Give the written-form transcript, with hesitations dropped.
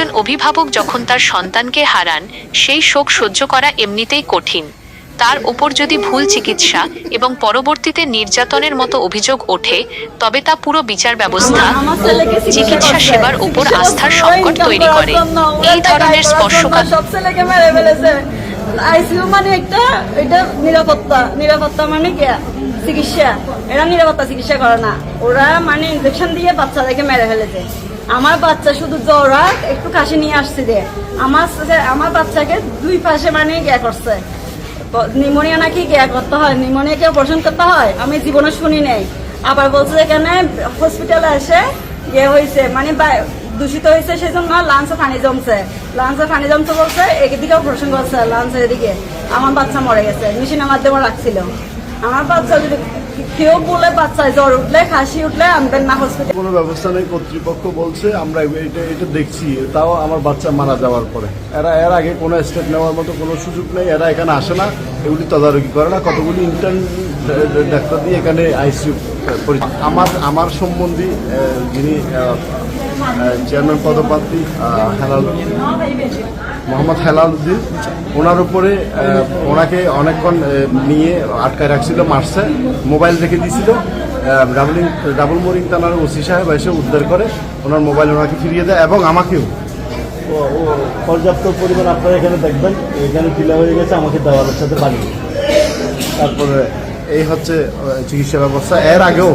একজন অভিভাবক যখন তার সন্তানকে হারান, সেই শোক সহ্য করা এমনিতেই কঠিন। তার উপর যদি ভুল চিকিৎসা এবং পরবর্তীতে নির্যাতনের মতো অভিযোগ ওঠে, তবে তা পুরো বিচার ব্যবস্থা ও চিকিৎসা সেবার উপর আস্থার সংকট তৈরি করে। এই ধরনের স্পর্শকাতর সব ছেলেকে মেরে ফেলেছে। আইসিইউ মানে একটা এটা নিরাপত্তা মানে কি চিকিৎসা, এরা নিরাপত্তা চিকিৎসা করে না, ওরা মানে ইনজেকশন দিয়ে বাচ্চাদেরকে মেরে ফেলেছে। আমার বাচ্চা শুধু জ্বর আর একটু কাশি নিয়ে আসছে রে, আমার বাচ্চাকে দুই পাশে মানে ইয়া করছে, নিউমোনিয়া নাকি ইয়া করতে হয়, নিউমোনিয়াকে অপারেশন করতে হয়, আমি জীবনে শুনি নাই। আবার বলছে এখানে হসপিটালে এসে ইয়ে হয়েছে মানে দূষিত হয়েছে, সেজন্য লাঞ্চে পানি জমছে বলছে, এদিকে অপারেশন করছে লাঞ্চের এদিকে। আমার বাচ্চা মরে গেছে, মেশিনের মাধ্যমে রাখছিল। আমার বাচ্চা যদি কেউ বলে বাচ্চায় জ্বর উঠলে কাশি উঠলে আনবেন না হসপিটাল, কোনো ব্যবস্থা নেই। কর্তৃপক্ষ বলছে আমরা এটা দেখছি, তাও আমার বাচ্চা মারা যাওয়ার পরে এর আগে কোনো স্টেপ নেওয়ার মতো কোনো সুযোগ নেই। এরা এখানে আসে না, এগুলি তদারকি করে না। কতগুলি ইন্টার্ন ডাক্তার দিয়ে এখানে আইসিইউ আমার সম্বন্ধী যিনি চেয়ারম্যান পদপ্রার্থী মোহাম্মদ হেলাল উদ্দিন, ওনার উপরে ওনাকে নিয়ে আটকায় রাখছিল, মারছে, মোবাইল রেখে দিয়েছিল। ডাবল মোরিং থানার ওসি সাহেব এসে উদ্ধার করে ওনার মোবাইল ওনাকে ফিরিয়ে দেয় এবং আমাকেও পর্যাপ্ত পরিমাণ আপনারা এখানে দেখবেন, এখানে ফিল হয়ে গেছে, আমাকে দেওয়ালের সাথে বানিয়ে। তারপরে এই হচ্ছে চিকিৎসা ব্যবস্থা। এর আগেও